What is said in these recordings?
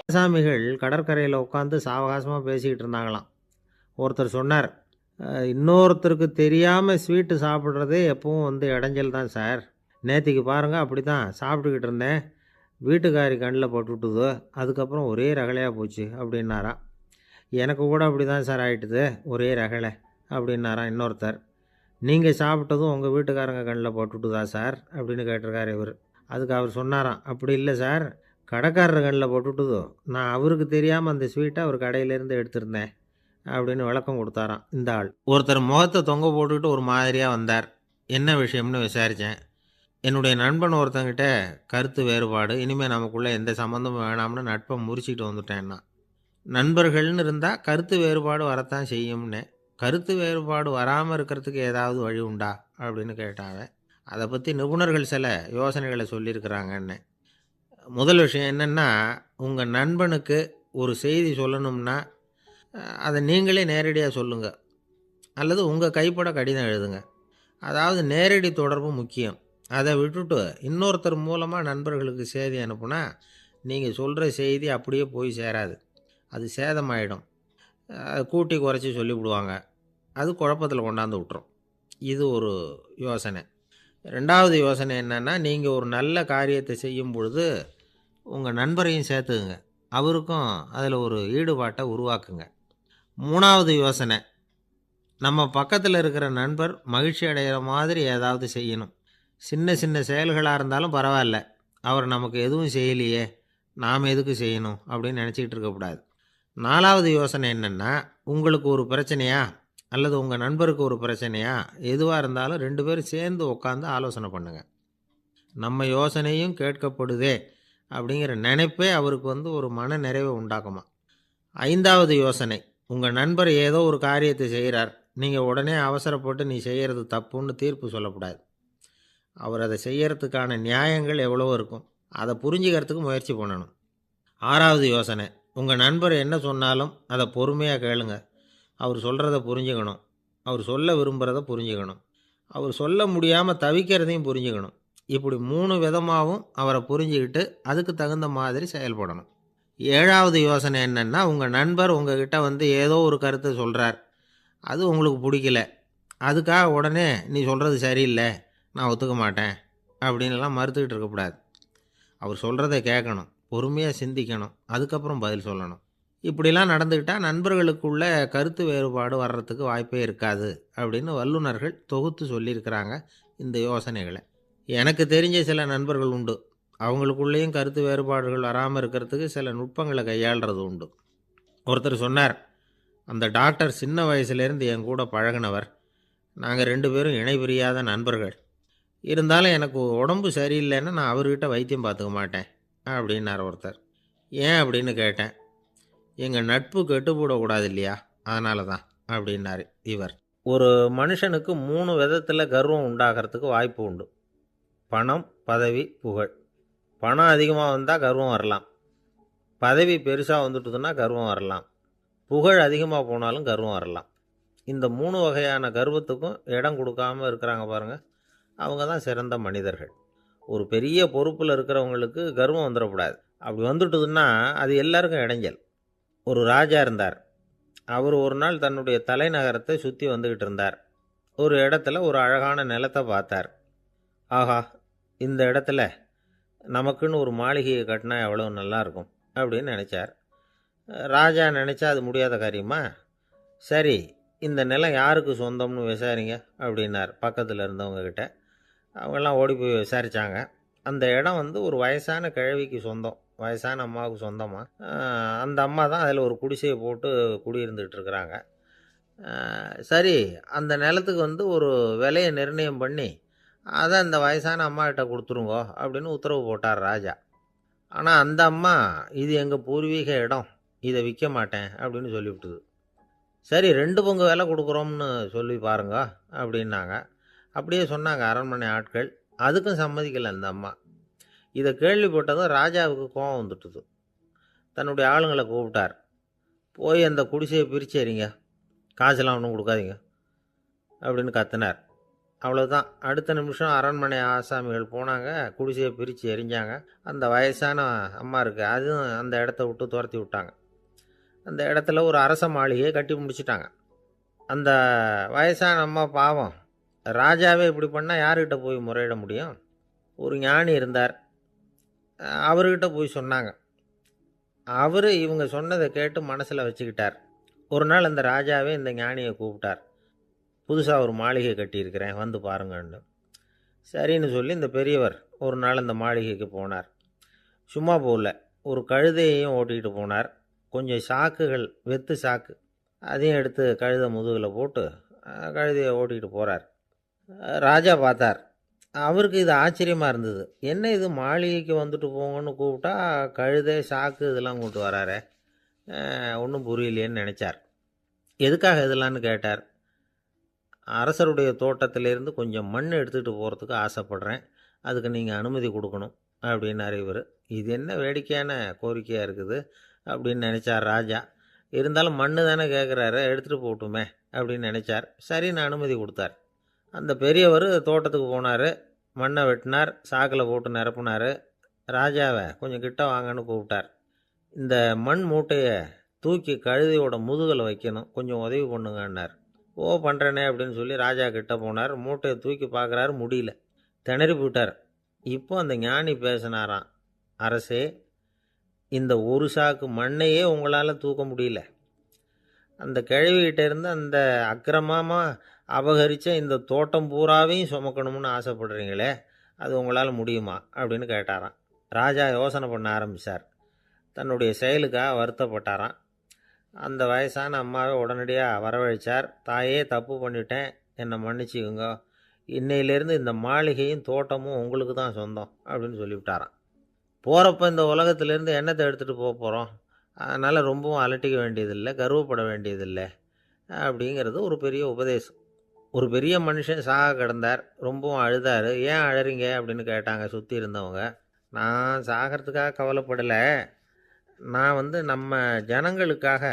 சாமிகள் கடற்கரையில் உட்காந்து சாவகாசமாக பேசிக்கிட்டு இருந்தாங்களாம். ஒருத்தர் சொன்னார், இன்னொருத்தருக்கு தெரியாமல் ஸ்வீட்டு சாப்பிட்றதே எப்பவும் இடைஞ்சல் தான் சார். நேத்திக்கு பாருங்கள் அப்படி தான் சாப்பிட்டுக்கிட்டு இருந்தேன், வீட்டுக்காரி கண்ணில் போட்டுவிட்டுது, அதுக்கப்புறம் ஒரே ரகலையாக போச்சு அப்படின்னாராம். எனக்கு கூட அப்படி தான் சார் ஆகிட்டுது, ஒரே ரகலை அப்படின்னாராம் இன்னொருத்தர். நீங்கள் சாப்பிட்டதும் உங்கள் வீட்டுக்காரங்க கண்ணில் போட்டுவிட்டுதா சார் அப்படின்னு கேட்டிருக்காரு இவர். அதுக்கு அவர் சொன்னாராம், அப்படி இல்லை சார், கடைக்காரர் கண்ணில் போட்டுவிட்டுதோ, நான் அவருக்கு தெரியாமல் அந்த ஸ்வீட்டை அவர் கடையிலேருந்து எடுத்திருந்தேன் அப்படின்னு விளக்கம் கொடுத்தாராம் இந்த ஆள். ஒருத்தர் முகத்தை தொங்க போட்டுக்கிட்டு ஒரு மாதிரியாக வந்தார். என்ன விஷயம்னு விசாரித்தேன். என்னுடைய நண்பன் ஒருத்தங்கிட்ட கருத்து வேறுபாடு, இனிமேல் நமக்குள்ளே எந்த சம்மந்தமும் வேணாம்னு நட்பை முறிச்சிட்டு வந்துட்டேன்னா. நண்பர்கள்னு இருந்தால் கருத்து வேறுபாடு வரத்தான் செய்யும்னு. கருத்து வேறுபாடு வராமல் இருக்கிறதுக்கு ஏதாவது வழி உண்டா அப்படின்னு கேட்டாங்க. அதை பற்றி நிபுணர்கள் சில யோசனைகளை சொல்லியிருக்கிறாங்கன்னு. முதல் விஷயம் என்னென்னா, உங்கள் நண்பனுக்கு ஒரு செய்தி சொல்லணும்னா அதை நீங்களே நேரடியாக சொல்லுங்கள், அல்லது உங்கள் கைப்பட கடிதம் எழுதுங்க. அதாவது நேரடி தொடர்பு முக்கியம். அதை விட்டுட்டு இன்னொருத்தர் மூலமாக நண்பர்களுக்கு செய்தி அனுப்புனா நீங்கள் சொல்கிற செய்தி அப்படியே போய் சேராது, அது சேதமாயிடும். கூட்டி குறைச்சி சொல்லிவிடுவாங்க, அது குழப்பத்தில் கொண்டாந்து விட்டுரும். இது ஒரு யோசனை. ரெண்டாவது யோசனை என்னென்னா, நீங்கள் ஒரு நல்ல காரியத்தை செய்யும் பொழுது உங்கள் நண்பரையும் சேர்த்துக்குங்க, அவருக்கும் அதில் ஒரு ஈடுபாட்டை உருவாக்குங்க. மூணாவது யோசனை, நம்ம பக்கத்தில் இருக்கிற நண்பர் மகிழ்ச்சி அடைகிற மாதிரி ஏதாவது செய்யணும். சின்ன சின்ன செயல்களாக இருந்தாலும் பரவாயில்ல, அவர் நமக்கு எதுவும் செய்யலையே, நாம் எதுக்கு செய்யணும் அப்படின்னு நினச்சிக்கிட்டு இருக்கக்கூடாது. நாலாவது யோசனை என்னென்னா, உங்களுக்கு ஒரு பிரச்சனையா அல்லது உங்கள் நண்பருக்கு ஒரு பிரச்சனையா, எதுவாக இருந்தாலும் 2 பேரும் சேர்ந்து உட்காந்து ஆலோசனை பண்ணுங்கள். நம்ம யோசனையும் கேட்கப்படுதே அப்படிங்கிற நினைப்பே அவருக்கு ஒரு மன நிறைவை உண்டாக்குமா. ஐந்தாவது யோசனை, உங்கள் நண்பர் ஏதோ ஒரு காரியத்தை செய்கிறார், நீங்கள் உடனே அவசரப்பட்டு நீ செய்கிறது தப்புன்னு தீர்ப்பு சொல்லக்கூடாது. அவர் அதை செய்யறதுக்கான நியாயங்கள் எவ்வளவோ இருக்கும், அதை புரிஞ்சுக்கிறதுக்கு முயற்சி பண்ணணும். ஆறாவது யோசனை, உங்கள் நண்பர் என்ன சொன்னாலும் அதை பொறுமையாக கேளுங்க. அவர் சொல்கிறத புரிஞ்சுக்கணும், அவர் சொல்ல விரும்புகிறத புரிஞ்சுக்கணும், அவர் சொல்ல முடியாமல் தவிக்கிறதையும் புரிஞ்சுக்கணும். இப்படி 3 விதமாகவும் அவரை புரிஞ்சுக்கிட்டு அதுக்கு தகுந்த மாதிரி செயல்படணும். ஏழாவது யோசனை என்னென்னா, உங்கள் நண்பர் உங்ககிட்ட ஏதோ ஒரு கருத்தை சொல்கிறார், அது உங்களுக்கு பிடிக்கல, அதுக்காக உடனே நீ சொல்கிறது சரியில்லை, நான் ஒத்துக்க மாட்டேன் அப்படின்லாம் மறுத்துக்கிட்டு இருக்கக்கூடாது. அவர் சொல்கிறத கேட்கணும், பொறுமையாக சிந்திக்கணும், அதுக்கப்புறம் பதில் சொல்லணும். இப்படிலாம் நடந்துக்கிட்டால் நண்பர்களுக்குள்ள கருத்து வேறுபாடு வர்றதுக்கு வாய்ப்பே இருக்காது அப்படின்னு வல்லுநர்கள் தொகுத்து சொல்லியிருக்கிறாங்க இந்த யோசனைகளை. எனக்கு தெரிஞ்ச சில நண்பர்கள் உண்டு, அவங்களுக்குள்ளேயும் கருத்து வேறுபாடுகள் வராமல் இருக்கிறதுக்கு சில நுட்பங்களை கையாளுறது உண்டு. ஒருத்தர் சொன்னார், அந்த டாக்டர் சின்ன வயசுலேருந்து என் கூட பழகினவர், நாங்கள் 2 பேரும் இணை பிரியாத நண்பர்கள். இருந்தாலும் எனக்கு உடம்பு சரியில்லைன்னா நான் அவர்கிட்ட வைத்தியம் பார்த்துக்க மாட்டேன் அப்படின்னார் ஒருத்தர். ஏன் அப்படின்னு கேட்டேன். எங்கள் நட்பு கெட்டுப்போடக்கூடாது இல்லையா, அதனால தான் அப்படின்னாரு இவர். ஒரு மனுஷனுக்கு 3 விதத்தில் கர்வம் உண்டாகிறதுக்கு வாய்ப்பு உண்டு. பணம், பதவி, புகழ். பணம் அதிகமாக வந்தால் கர்வம் வரலாம், பதவி பெருசாக வந்துட்டுதுன்னா கர்வம் வரலாம், புகழ் அதிகமாக போனாலும் கர்வம் வரலாம். இந்த 3 வகையான கர்வத்துக்கும் இடம் கொடுக்காமல் இருக்கிறாங்க பாருங்கள், அவங்க தான் சிறந்த மனிதர்கள். ஒரு பெரிய பொறுப்பில் இருக்கிறவங்களுக்கு கர்வம் வந்துடக்கூடாது. அப்படி வந்துட்டுதுன்னா அது எல்லாருக்கும் இடைஞ்சல். ஒரு ராஜா இருந்தார். அவர் ஒரு நாள் தன்னுடைய தலைநகரத்தை சுற்றி வந்துக்கிட்டு இருந்தார். ஒரு இடத்துல ஒரு அழகான நிலத்தை பார்த்தார். ஆஹா, இந்த இடத்துல நமக்குன்னு ஒரு மாளிகையை கட்டினா எவ்வளோ நல்லாயிருக்கும் அப்படின்னு நினச்சார். ராஜா நினச்சா அது முடியாத காரியமா? சரி, இந்த நிலம் யாருக்கு சொந்தம்னு விசாரிங்க அப்படின்னார் பக்கத்தில் இருந்தவங்கக்கிட்ட. அவங்கெல்லாம் ஓடி போய் விசாரித்தாங்க. அந்த இடம் ஒரு வயசான கிழவிக்கு சொந்தம், வயசான அம்மாவுக்கு சொந்தமாக. அந்த அம்மா தான் அதில் ஒரு குடிசையை போட்டு குடியிருந்துகிட்டு இருக்கிறாங்க. சரி, அந்த நிலத்துக்கு ஒரு விலையை நிர்ணயம் பண்ணி அதை அந்த வயசான அம்மாக்கிட்ட கொடுத்துருங்கோ அப்படின்னு உத்தரவு போட்டார் ராஜா. ஆனால் அந்த அம்மா, இது எங்கள் பூர்வீக இடம், இதை விற்க மாட்டேன் அப்படின்னு சொல்லிவிட்டுது. சரி, 2 பங்கு விலை கொடுக்குறோம்னு சொல்லி பாருங்க அப்படின்னாங்க. அப்படியே சொன்னாங்க அரண்மனை ஆட்கள். அதுக்கும் சம்மதிக்கலை அந்த அம்மா. இதை கேள்விப்பட்டதும் ராஜாவுக்கு கோபம் வந்துட்டுது. தன்னுடைய ஆளுங்களை கூப்பிட்டார். போய் அந்த குடிசையை பிரிச்சேரிங்க, காசெல்லாம் ஒன்றும் கொடுக்காதீங்க அப்படின்னு கத்தினார். அவ்வளோதான். அடுத்த நிமிஷம் அரண்மனை ஆசாமிகள் போனாங்க, குடிசையை பிரித்து எரிஞ்சாங்க. அந்த வயசான அம்மா இருக்கு, அதுவும் அந்த இடத்த விட்டு துரத்தி விட்டாங்க. அந்த இடத்துல ஒரு அரச மாளிகையை கட்டி முடிச்சிட்டாங்க. அந்த வயசான அம்மா பாவம், ராஜாவே இப்படி பண்ணால் யாருக்கிட்ட போய் முறையிட முடியும்? ஒரு ஞானி இருந்தார், அவர்கிட்ட போய் சொன்னாங்க. அவர் இவங்க சொன்னதை கேட்டு மனசில் வச்சுக்கிட்டார். ஒரு நாள் அந்த ராஜாவே இந்த ஞானியை கூப்பிட்டார். புதுசாக ஒரு மாளிகை கட்டியிருக்கிறேன், வந்து பாருங்கன்னு. சரின்னு சொல்லி இந்த பெரியவர் ஒரு நாள் இந்த மாளிகைக்கு போனார். சும்மா போகல, ஒரு கழுதையையும் ஓட்டிகிட்டு போனார். கொஞ்சம் சாக்குகள், வெத்து சாக்கு, அதையும் எடுத்து கழுதை முதுகில் போட்டு கழுதையை ஓட்டிகிட்டு போகிறார். ராஜா பார்த்தார். அவருக்கு இது ஆச்சரியமாக இருந்தது. என்ன இது, மாளிகைக்கு வந்துட்டு போங்கன்னு கூப்பிட்டா கழுதை சாக்கு இதெல்லாம் கொண்டு வராரே, ஒன்றும் புரியலையேன்னு நினச்சார். எதுக்காக இதெல்லாம்னு கேட்டார். அரசருடைய தோட்டத்திலேருந்து கொஞ்சம் மண் எடுத்துகிட்டு போகிறதுக்கு ஆசைப்பட்றேன், அதுக்கு நீங்கள் அனுமதி கொடுக்கணும் அப்படின்னாரு இவர். இது என்ன வேடிக்கையான கோரிக்கையாக இருக்குது அப்படின்னு நினச்சார் ராஜா. இருந்தாலும் மண்ணு தானே கேட்குறாரு, எடுத்துகிட்டு போகட்டுமே அப்படின்னு நினச்சார். சரின்னு அனுமதி கொடுத்தார். அந்த பெரியவர் தோட்டத்துக்கு போனார், மண்ணை வெட்டினார், சாக்கில் போட்டு நிரப்புனார். ராஜாவை கொஞ்சம் கிட்ட வாங்கன்னு கூப்பிட்டார். இந்த மண் மூட்டையை தூக்கி கழுதையோட முதுகில் வைக்கணும், கொஞ்சம் உதவி பண்ணுங்கன்னார். ஓ பண்ணுறேனே அப்படின்னு சொல்லி ராஜா கிட்ட போனார். மூட்டையை தூக்கி பார்க்குறாரு, முடியல, திணறி போட்டார். இப்போ அந்த ஞானி பேசினாராம். அரசே, இந்த ஒரு சாக்கு மண்ணையே உங்களால் தூக்க முடியல, அந்த கிழவிகிட்ட இருந்து அந்த அக்கிரமமாக அபகரித்த இந்த தோட்டம் பூராவையும் சுமக்கணும்னு ஆசைப்படுறீங்களே, அது உங்களால் முடியுமா அப்படின்னு கேட்டாராம். ராஜா யோசனை பண்ண ஆரம்பித்தார். தன்னுடைய செயலுக்காக வருத்தப்பட்டாராம். அந்த வயசான அம்மாவை உடனடியாக வரவழைச்சார். தாயே, தப்பு பண்ணிட்டேன், என்னை மன்னிச்சுக்குங்க, இன்னையிலேருந்து இந்த மாளிகையும் தோட்டமும் உங்களுக்கு தான் சொந்தம் அப்படின்னு சொல்லிவிட்டாராம். போகிறப்ப இந்த உலகத்திலேருந்து எண்ணத்தை எடுத்துகிட்டு போக போகிறோம், அதனால் ரொம்பவும் அலட்டிக்க வேண்டியதில்லை, கர்வப்பட வேண்டியதில்லை அப்படிங்கிறது ஒரு பெரிய உபதேசம். ஒரு பெரிய மனுஷன் சாக கிடந்தார், ரொம்பவும் அழுதார். ஏன் அழறீங்க அப்படின்னு கேட்டாங்க சுற்றி இருந்தவங்க. நான் சாகிறதுக்காக கவலைப்படலை, நான் நம்ம ஜனங்களுக்காக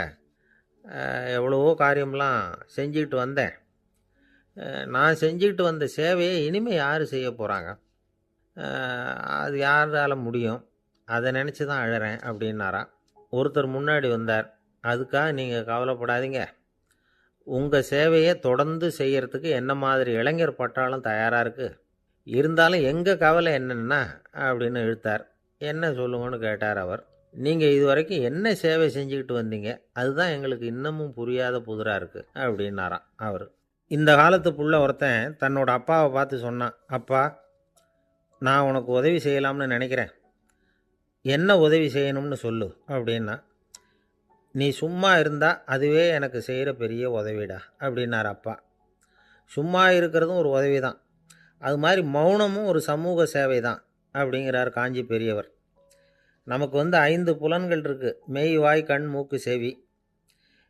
எவ்வளவோ காரியம்லாம் செஞ்சுக்கிட்டு வந்தேன். நான் செஞ்சுக்கிட்டு வந்த சேவையை இனிமேல் யார் செய்ய போகிறாங்க, அது யாரால் முடியும், அதை நினச்சி தான் அழறேன் அப்படின்னாராம். ஒருத்தர் முன்னாடி வந்தார். அதுக்காக நீங்கள் கவலைப்படாதீங்க, உங்கள் சேவையை தொடர்ந்து செய்கிறதுக்கு என்ன மாதிரி இளைஞர் பட்டாலும் தயாராக இருக்குது, இருந்தாலும் எங்கள் கவலை என்னென்னா அப்படின்னு இழுத்தார். என்ன சொல்லுங்கன்னு கேட்டார் அவர். நீங்கள் இது வரைக்கும் என்ன சேவை செஞ்சுக்கிட்டு வந்தீங்க, அதுதான் எங்களுக்கு இன்னமும் புரியாத புதிராக இருக்குது அப்படின்னாராம் அவர். இந்த காலத்து புள்ள ஒருத்தன் தன்னோட அப்பாவை பார்த்து சொன்னான். அப்பா, நான் உனக்கு உதவி செய்யலாம்னு நினைக்கிறேன், என்ன உதவி செய்யணும்னு சொல்லு அப்படின்னா. நீ சும்மா இருந்தால் அதுவே எனக்கு செய்கிற பெரிய உதவிடா அப்படின்னார் அப்பா. சும்மா இருக்கிறதும் ஒரு உதவி தான், அது மாதிரி மௌனமும் ஒரு சமூக சேவை தான் அப்படிங்கிறார் காஞ்சி பெரியவர். நமக்கு 5 புலன்கள் இருக்குது, மெய், வாய், கண், மூக்கு, செவி.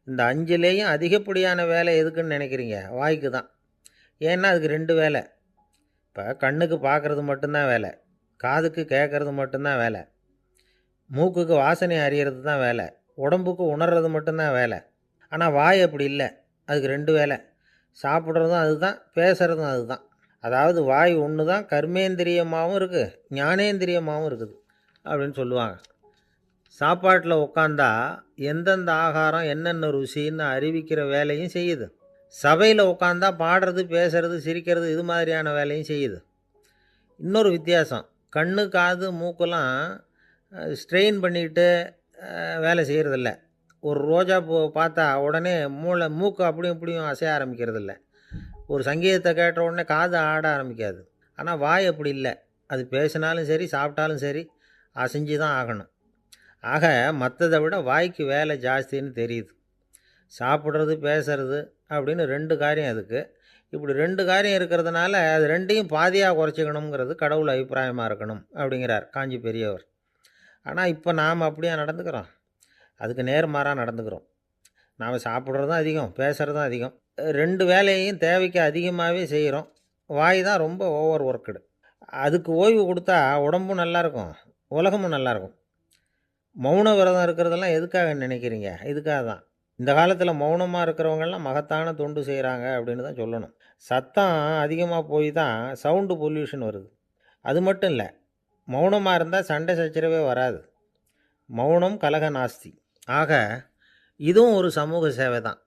இந்த 5லேயும் அதிகப்படியான வேலை எதுக்குன்னு நினைக்கிறீங்க? வாய்க்கு தான். ஏன்னா அதுக்கு 2 வேலை. இப்போ கண்ணுக்கு பார்க்குறது மட்டும்தான் வேலை, காதுக்கு கேட்குறது மட்டும்தான் வேலை, மூக்குக்கு வாசனை அறியறது தான் வேலை, உடம்புக்கு உணர்றது மட்டும்தான் வேலை. ஆனால் வாய் அப்படி இல்லை, அதுக்கு 2 வேலை, சாப்பிட்றதும் அதுதான், பேசுகிறதும் அதுதான். அதாவது வாய் ஒன்று தான் கர்மேந்திரியமாகவும் இருக்குது, ஞானேந்திரியமாகவும் இருக்குது அப்படின்னு சொல்லுவாங்க. சாப்பாட்டில் உட்காந்தா எந்தெந்த ஆகாரம் என்னென்ன ருசின்னு அறிவிக்கிற வேலையும் செய்யுது. சபையில் உட்காந்தா பாடுறது, பேசுறது, சிரிக்கிறது, இது மாதிரியான வேலையும் செய்யுது. இன்னொரு வித்தியாசம், கண்ணு, காது, மூக்கெல்லாம் ஸ்ட்ரெயின் பண்ணிக்கிட்டு வேலை செய்கிறதில்ல. ஒரு ரோஜா பூ பார்த்தா உடனே மூக்கு அப்படியும் இப்படியும் அசைய ஆரம்பிக்கிறதில்ல. ஒரு சங்கீதத்தை கேட்ட உடனே காது ஆட ஆரம்பிக்காது. ஆனால் வாய் அப்படி இல்லை, அது பேசினாலும் சரி சாப்பிட்டாலும் சரி அசைஞ்சு தான் ஆகணும். ஆக மற்றதை விட வாய்க்கு வேலை ஜாஸ்தின்னு தெரியுது. சாப்பிட்றது, பேசுறது அப்படின்னு 2 காரியம் அதுக்கு. இப்படி 2 காரியம் இருக்கிறதுனால அது 2யும் பாதியாக குறைச்சிக்கணுங்கிறது கடவுள் அபிப்பிராயமாக இருக்கணும் அப்படிங்கிறார் காஞ்சி பெரியவர். ஆனால் இப்போ நாம் அப்படியே நடந்துக்கிறோம், அதுக்கு நேர்மாறாக நடந்துக்கிறோம். நாம் சாப்பிட்றதும் அதிகம், பேசுகிறதும் அதிகம், 2 வேலையையும் தேவைக்கு அதிகமாகவே செய்கிறோம். வாய் தான் ரொம்ப ஓவர் ஒர்க்குடு. அதுக்கு ஓய்வு கொடுத்தா உடம்பும் நல்லாயிருக்கும், உலகமும் நல்லாயிருக்கும். மௌன விரதம் இருக்கிறதெல்லாம் எதுக்காக நினைக்கிறீங்க? இதுக்காக தான். இந்த காலத்தில் மௌனமாக இருக்கிறவங்கெல்லாம் மகத்தான தொண்டு செய்கிறாங்க அப்படின்னு தான் சொல்லணும். சத்தம் அதிகமாக போய் தான் சவுண்டு பொல்யூஷன் வருது. அது மட்டும் இல்லை, மௌனமாக இருந்தால் சண்டை சச்சரவே வராது. மௌனம் கலக நாஸ்தி. ஆக இதுவும் ஒரு சமூக சேவை தான்.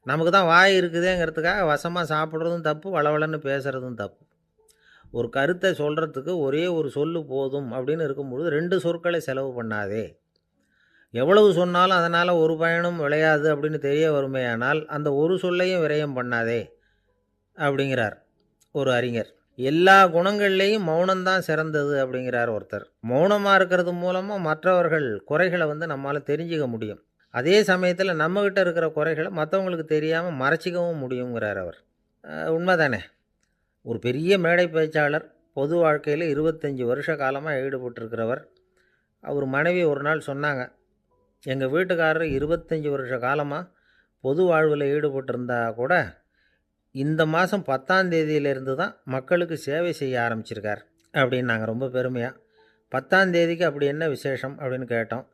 நமக்கு தான் வாய் இருக்குதேங்கிறதுக்காக வசமாக சாப்பிட்றதும் தப்பு, வளவளன்னு பேசுகிறதும் தப்பு. ஒரு கருத்தை சொல்கிறதுக்கு ஒரே ஒரு சொல்லு போதும் அப்படின்னு இருக்கும்பொழுது 2 சொற்களை செலவு பண்ணாதே. எவ்வளவு சொன்னாலும் அதனால் ஒரு பயனும் விளையாது அப்படின்னு தெரிய வருமேயானால் அந்த ஒரு சொல்லையும் விரயம் பண்ணாதே அப்படிங்கிறார் ஒரு அறிஞர். எல்லா குணங்கள்லேயும் மௌனம்தான் சிறந்தது அப்படிங்கிறார் ஒருத்தர். மௌனமாக இருக்கிறது மூலமாக மற்றவர்கள் குறைகளை நம்மால் தெரிஞ்சுக்க முடியும். அதே சமயத்தில் நம்மக்கிட்ட இருக்கிற குறைகளை மற்றவங்களுக்கு தெரியாமல் மறைச்சிக்கவும் முடியுங்கிறார் அவர். உண்மைதானே? ஒரு பெரிய மேடை பேச்சாளர், பொது வாழ்க்கையில் 25 வருஷ காலமாக ஈடுபட்டிருக்கிறவர். அவர் மனைவி ஒரு நாள் சொன்னாங்க, எங்கள் வீட்டுக்காரர் 25 வருஷ காலமாக பொது வாழ்வில் ஈடுபட்டிருந்தா கூட இந்த மாதம் 10ஆம் தேதியிலேருந்து தான் மக்களுக்கு சேவை செய்ய ஆரம்பிச்சிருக்கார் அப்படின்னாங்க ரொம்ப பெருமையாக. 10ஆம் தேதிக்கு அப்படி என்ன விசேஷம் அப்படின்னு கேட்டோம்.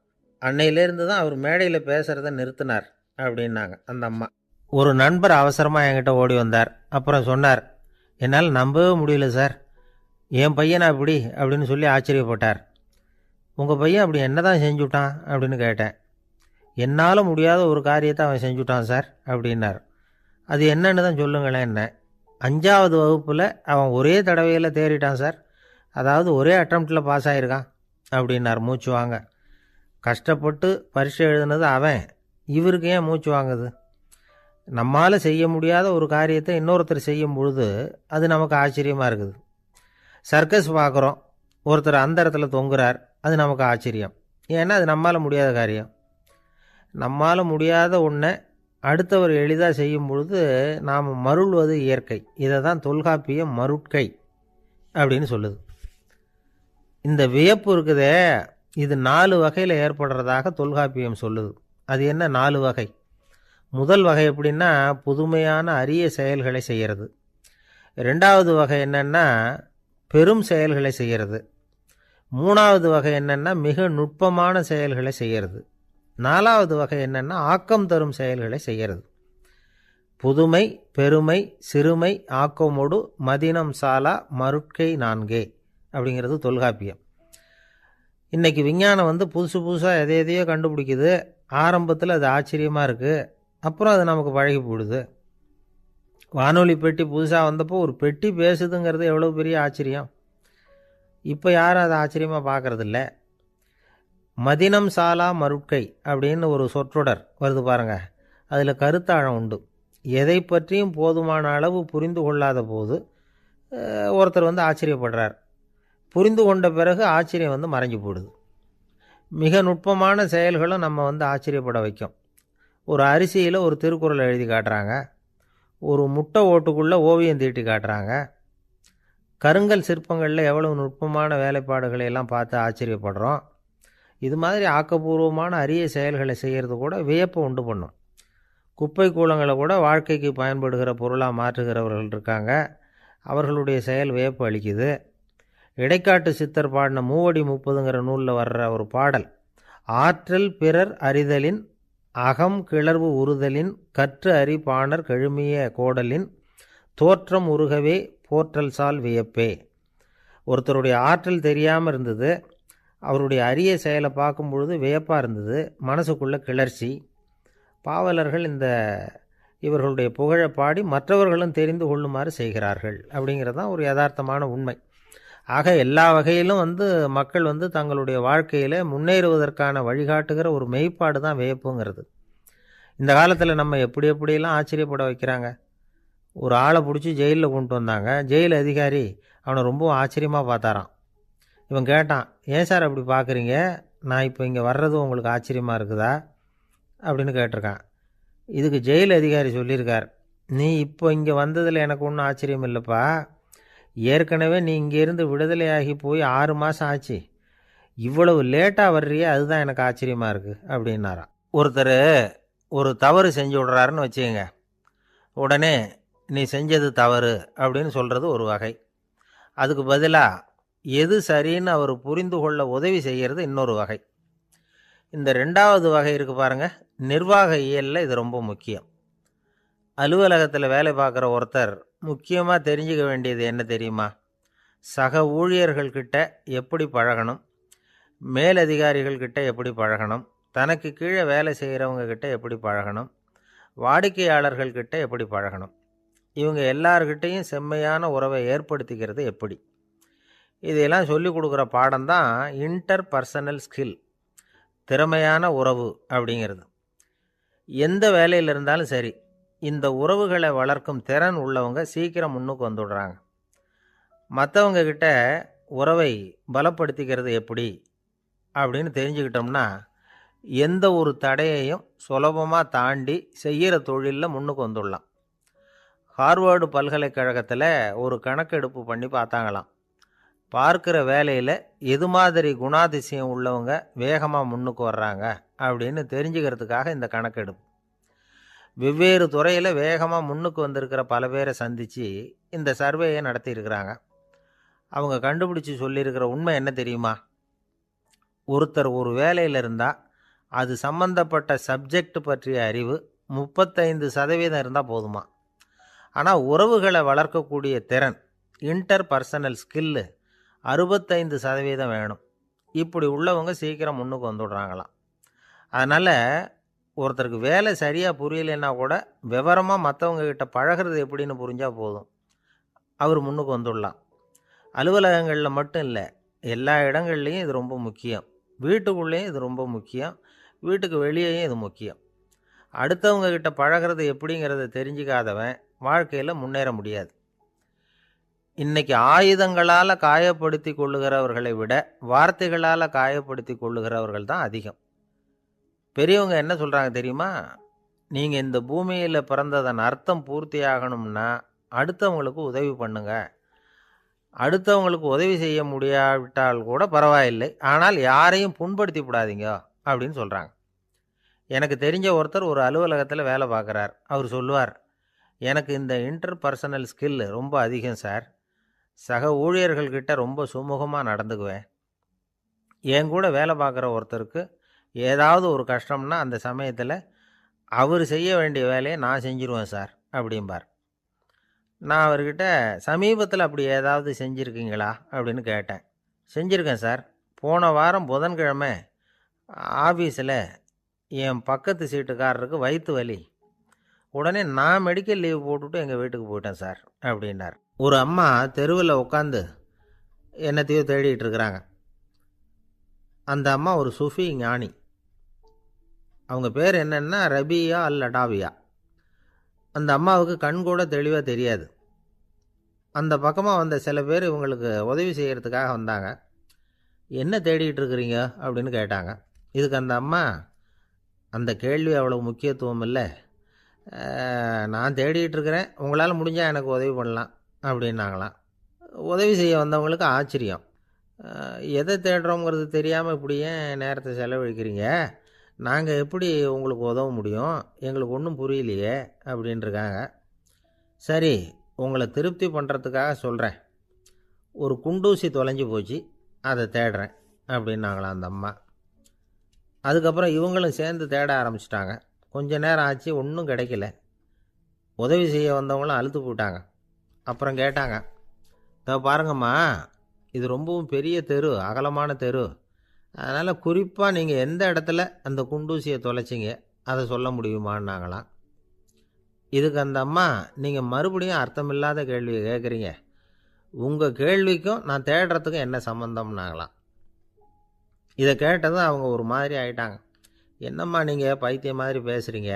அன்னையிலேருந்து தான் அவர் மேடையில் பேசுகிறத நிறுத்தினார் அப்படின்னாங்க அந்த அம்மா. ஒரு நண்பர் அவசரமாக என்கிட்ட ஓடி வந்தார். அப்புறம் சொன்னார், என்னால் நம்பவே முடியல சார், என் பையனா அப்படி அப்படின்னு சொல்லி ஆச்சரியப்பட்டார். உங்கள் பையன் அப்படி என்ன தான் செஞ்சுட்டான் அப்படின்னு கேட்டேன். என்னால் முடியாத ஒரு காரியத்தை அவன் செஞ்சுட்டான் சார் அப்படின்னார். அது என்னன்னு தான் சொல்லுங்களேன். என்ன 5ஆவது வகுப்பில் அவன் ஒரே தடவையில் தேறிட்டான் சார். அதாவது ஒரே அட்டம்ப்டில் பாஸ் ஆகிருக்கான் அப்படின்னார் மூச்சு வாங்க. கஷ்டப்பட்டு பரீட்சை எழுதுனது அவன், இவருக்கு ஏன் மூச்சு வாங்குது? நம்மால் செய்ய முடியாத ஒரு காரியத்தை இன்னொருத்தர் செய்யும் பொழுது அது நமக்கு ஆச்சரியமாக இருக்குது. சர்க்கஸ் பார்க்குறோம், ஒருத்தர் அந்த இடத்துல தொங்குறார், அது நமக்கு ஆச்சரியம். ஏன்னா அது நம்மால் முடியாத காரியம். நம்மால் முடியாத ஒன்றை அடுத்தவர் எளிதாக செய்யும் பொழுது நாம் மருள்வது இயற்கை. இதை தான் தொல்காப்பியம் மருட்கை அப்படின்னு சொல்லுது. இந்த வியப்பு இருக்குதே, இது 4 வகையில் ஏற்படுறதாக தொல்காப்பியம் சொல்லுது. அது என்ன 4 வகை? முதல் வகை எப்படின்னா, புதுமையான அரிய செயல்களை செய்கிறது. 2வது வகை என்னென்னா பெரும் செயல்களை செய்கிறது. 3வது வகை என்னென்னா மிக நுட்பமான செயல்களை செய்கிறது. 4வது வகை என்னென்னா ஆக்கம் தரும் செயல்களை செய்கிறது. புதுமை, பெருமை, சிறுமை, ஆக்கமோடு மதினம் சாலா மருட்கை 4 அப்படிங்கிறது தொல்காப்பியம். இன்றைக்கி விஞ்ஞானம் புதுசு புதுசாக எதையோ கண்டுபிடிக்குது. ஆரம்பத்தில் அது ஆச்சரியமாக இருக்குது, அப்புறம் அது நமக்கு பழகி போடுது. வானொலி பெட்டி புதுசாக வந்தப்போ ஒரு பெட்டி பேசுதுங்கிறது எவ்வளோ பெரிய ஆச்சரியம். இப்போ யாரும் அதை ஆச்சரியமாக பார்க்குறதில்ல. மதினம் சாலா மருட்கை அப்படின்னு ஒரு சொற்றொடர் வருது பாருங்க. அதில் கருத்தாழம் உண்டு. எதை பற்றியும் போதுமான அளவு புரிந்து கொள்ளாத போது ஒருத்தர் ஆச்சரியப்படுறார். புரிந்து கொண்ட பிறகு ஆச்சரியம் மறைஞ்சு போடுது. மிக நுட்பமான செயல்களும் நம்ம ஆச்சரியப்பட வைக்கும். ஒரு அரிசியில் ஒரு திருக்குறள் எழுதி காட்டுறாங்க, ஒரு முட்டை ஓட்டுக்குள்ளே ஓவியம் தீட்டி காட்டுறாங்க. கருங்கல் சிற்பங்களில் எவ்வளவு நுட்பமான வேலைப்பாடுகளை எல்லாம் பார்த்து ஆச்சரியப்படுறோம். இது மாதிரி ஆக்கப்பூர்வமான அரிய செயல்களை செய்கிறது கூட வியப்பை உண்டு பண்ணும். குப்பை கூலங்களை கூட வாழ்க்கைக்கு பயன்படுகிற பொருளாக மாற்றுகிறவர்கள் இருக்காங்க. அவர்களுடைய செயல் வியப்பு அளிக்குது. இடைக்காட்டு சித்தர் பாடின 30 நூலில் வர்ற ஒரு பாடல், ஆற்றல் பிறர் அறிதலின் அகம் கிளர்வு உறுதலின் கற்று அறி பாணர் கெழுமிய கோடலின் தோற்றம் உருகவே போற்றல் சால் வியப்பே. ஒருத்தருடைய ஆற்றல் தெரியாமல் இருந்தது, அவருடைய அரிய செயலை பார்க்கும் பொழுது வியப்பாக இருந்தது, மனசுக்குள்ள கிளர்ச்சி. பாவலர்கள் இவர்களுடைய புகழை பாடி மற்றவர்களும் தெரிந்து கொள்ளுமாறு செய்கிறார்கள் அப்படிங்கிறது தான் ஒரு யதார்த்தமான உண்மை. ஆக எல்லா வகையிலும் மக்கள் தங்களுடைய வாழ்க்கையில் முன்னேறுவதற்கான வழிகாட்டுகிற ஒரு மெய்ப்பாடு தான் வியப்புங்கிறது. இந்த காலத்தில் நம்ம எப்படியெல்லாம் ஆச்சரியப்பட வைக்கிறாங்க. ஒரு ஆளை பிடிச்சி ஜெயிலில் கொண்டு வந்தாங்க. ஜெயில் அதிகாரி அவனை ரொம்ப ஆச்சரியமாக பார்த்தாராம். இவன் கேட்டான், ஏன் சார் அப்படி பார்க்குறீங்க, நான் இப்போ இங்கே வர்றது உங்களுக்கு ஆச்சரியமாக இருக்குதா அப்படின்னு கேட்டிருக்கான். இதுக்கு ஜெயில் அதிகாரி சொல்லியிருக்கார், நீ இப்போ இங்கே வந்ததில் எனக்கு ஒன்றும் ஆச்சரியம் இல்லைப்பா, ஏற்கனவே நீ இங்கேருந்து விடுதலையாகி போய் 6 மாதம் ஆச்சு, இவ்வளவு லேட்டாக வர்றியே அதுதான் எனக்கு ஆச்சரியமாக இருக்குது அப்படின்னாராம். ஒருத்தர் ஒரு தவறு செஞ்சு விட்றாருன்னு வச்சுக்கோங்க, உடனே நீ செஞ்சது தவறு அப்படின்னு சொல்கிறது ஒரு வகை. அதுக்கு பதிலாக எது சரின்னு அவர் புரிந்து கொள்ள உதவி செய்கிறது இன்னொரு வகை. இந்த 2வது வகை இருக்குது பாருங்கள், நிர்வாக இயலில் இது ரொம்ப முக்கியம். அலுவலகத்தில் வேலை பார்க்குற ஒருத்தர் முக்கியமாக தெரிஞ்சுக்க வேண்டியது என்ன தெரியுமா? சக ஊழியர்கள்கிட்ட எப்படி பழகணும், மேலதிகாரிகள்கிட்ட எப்படி பழகணும், தனக்கு கீழே வேலை செய்கிறவங்க கிட்ட எப்படி பழகணும், வாடிக்கையாளர்கள்கிட்ட எப்படி பழகணும், இவங்க எல்லார்கிட்டையும் செம்மையான உறவை ஏற்படுத்திக்கிறது எப்படி, இதையெல்லாம் சொல்லிக் கொடுக்குற பாடம் தான் இன்டர் பர்சனல் ஸ்கில், திறமையான உறவு அப்படிங்கிறது. எந்த வேலையில் இருந்தாலும் சரி, இந்த உறவுகளை வளர்க்கும் திறன் உள்ளவங்க சீக்கிரம் முன்னுக்கு வந்துடுறாங்க. மற்றவங்க கிட்ட உறவை பலப்படுத்திக்கிறது எப்படி அப்படின்னு தெரிஞ்சுக்கிட்டோம்னா எந்த ஒரு தடையையும் சுலபமாக தாண்டி செய்கிற தொழிலில் முன்னுக்கு வந்துடலாம். ஹார்வர்டு பல்கலைக்கழகத்தில் ஒரு கணக்கெடுப்பு பண்ணி பார்த்தாங்களாம். பார்க்குற வேலையில் எது மாதிரி குணாதிசயம் உள்ளவங்க வேகமாக முன்னுக்கு வர்றாங்க அப்படின்னு தெரிஞ்சுக்கிறதுக்காக இந்த கணக்கெடுப்பு. வெவ்வேறு துறையில் வேகமாக முன்னுக்கு வந்திருக்கிற பல பேரை சந்தித்து இந்த சர்வேயை நடத்தியிருக்கிறாங்க. அவங்க கண்டுபிடிச்சி சொல்லியிருக்கிற உண்மை என்ன தெரியுமா? ஒருத்தர் ஒரு வேலையில் இருந்தால் அது சம்பந்தப்பட்ட சப்ஜெக்ட் பற்றிய அறிவு 35% இருந்தால் போதுமா. ஆனால் உறவுகளை வளர்க்கக்கூடிய திறன், இன்டர் பர்சனல் ஸ்கில்லு 65% வேணும். இப்படி உள்ளவங்க சீக்கிரம் முன்னுக்கு வந்துடுறாங்களாம். அதனால் ஒருத்தருக்கு வேலை சரியாக புரியலைன்னா கூட விவரமாக மற்றவங்க கிட்ட பழகிறது எப்படின்னு புரிஞ்சால் போதும், அவர் முன்னுக்கு வந்துடலாம். அலுவலகங்களில் மட்டும் இல்லை, எல்லா இடங்கள்லையும் இது ரொம்ப முக்கியம். வீட்டுக்குள்ளேயும் இது ரொம்ப முக்கியம், வீட்டுக்கு வெளியேயும் இது முக்கியம். அடுத்தவங்க கிட்ட பழகிறது எப்படிங்கிறத தெரிஞ்சுக்காதவன் வாழ்க்கையில் முன்னேற முடியாது. இன்னைக்கு ஆயுதங்களால் காயப்படுத்தி கொள்ளுகிறவர்களை விட வார்த்தைகளால் காயப்படுத்தி கொள்ளுகிறவர்கள் தான் அதிகம். பெரியவங்க என்ன சொல்கிறாங்க தெரியுமா? நீங்கள் இந்த பூமியில் பிறந்ததன் அர்த்தம் பூர்த்தி ஆகணும்னா அடுத்தவங்களுக்கு உதவி பண்ணுங்க. அடுத்தவங்களுக்கு உதவி செய்ய முடியாவிட்டால் கூட பரவாயில்லை, ஆனால் யாரையும் புண்படுத்தி விடாதீங்க அப்படின்னு சொல்கிறாங்க. எனக்கு தெரிஞ்ச ஒருத்தர் ஒரு அலுவலகத்தில் வேலை பார்க்குறார். அவர் சொல்லுவார், எனக்கு இந்த இன்டர் பர்சனல் ஸ்கில் ரொம்ப அதிகம் சார். சக ஊழியர்கள்கிட்ட ரொம்ப சுமூகமாக நடந்துக்குவேன். என் கூட வேலை பார்க்குற ஒருத்தருக்கு ஏதாவது ஒரு கஷ்டம்னா அந்த சமயத்தில் அவர் செய்ய வேண்டிய வேலையை நான் செஞ்சுருவேன் சார் அப்படிம்பார். நான் அவர்கிட்ட சமீபத்தில் அப்படி ஏதாவது செஞ்சுருக்கீங்களா அப்படின்னு கேட்டேன். செஞ்சுருக்கேன் சார். போன வாரம் புதன்கிழமை ஆஃபீஸில் என் பக்கத்து சீட்டுக்காரருக்கு வயிற்று வலி. உடனே நான் மெடிக்கல் லீவ் போட்டுவிட்டு எங்கள் வீட்டுக்கு போயிட்டேன் சார் அப்படின்னார். ஒரு அம்மா தெருவில் உட்காந்து என்னத்தையோ தேடிட்டு இருக்கிறாங்க. அந்த அம்மா ஒரு சூஃபி ஞானி. அவங்க பேர் என்னென்னா ரபியா அல் அடாவியா. அந்த அம்மாவுக்கு கண் கூட தெளிவாக தெரியாது. அந்த பக்கமாக வந்த சில பேர் இவங்களுக்கு உதவி செய்கிறதுக்காக வந்தாங்க. என்ன தேடிகிட்டு இருக்கிறீங்க அப்படின்னு கேட்டாங்க. இதுக்கு அந்த அம்மா, அந்த கேள்வி அவ்வளோ முக்கியத்துவம் இல்லை, நான் தேடிகிட்டு இருக்கிறேன், உங்களால் முடிஞ்சால் எனக்கு உதவி பண்ணலாம் அப்படின்னாங்களாம். உதவி செய்ய வந்தவங்களுக்கு ஆச்சரியம். எதை தேடுறோங்கிறது தெரியாமல் இப்படி ஏன் நேரத்தை செலவழிக்கிறீங்க, நாங்கள் எப்படி உங்களுக்கு உதவ முடியும், எங்களுக்கு ஒன்றும் புரியலையே அப்படின்ட்டுருக்காங்க. சரி, உங்களை திருப்தி பண்ணுறதுக்காக சொல்கிறேன், ஒரு குண்டூசி தொலைஞ்சி போச்சு, அதை தேடுறேன் அப்படின்னாங்களாம் அந்த அம்மா. அதுக்கப்புறம் இவங்களும் சேர்ந்து தேட ஆரம்பிச்சிட்டாங்க. கொஞ்ச நேரம் ஆச்சு, ஒன்றும் கிடைக்கல. உதவி செய்ய வந்தவங்களும் அழுத்து போட்டாங்க. அப்புறம் கேட்டாங்க, இதோ பாருங்கம்மா, இது ரொம்பவும் பெரிய தெரு, அகலமான தெரு, அதனால் குறிப்பாக நீங்கள் எந்த இடத்துல அந்த குண்டூசியை தொலைச்சிங்க அதை சொல்ல முடியுமான்னாங்களாம். இதுக்கு அந்த அம்மா, நீங்கள் மறுபடியும் அர்த்தமில்லாத கேள்வியை கேட்குறீங்க, உங்கள் கேள்விக்கும் நான் தேடுறதுக்கும் என்ன சம்மந்தம்னாங்களாம். இதை கேட்டதும் அவங்க ஒரு மாதிரி ஆயிட்டாங்க. என்னம்மா நீங்கள் பைத்தியம் மாதிரி பேசுகிறீங்க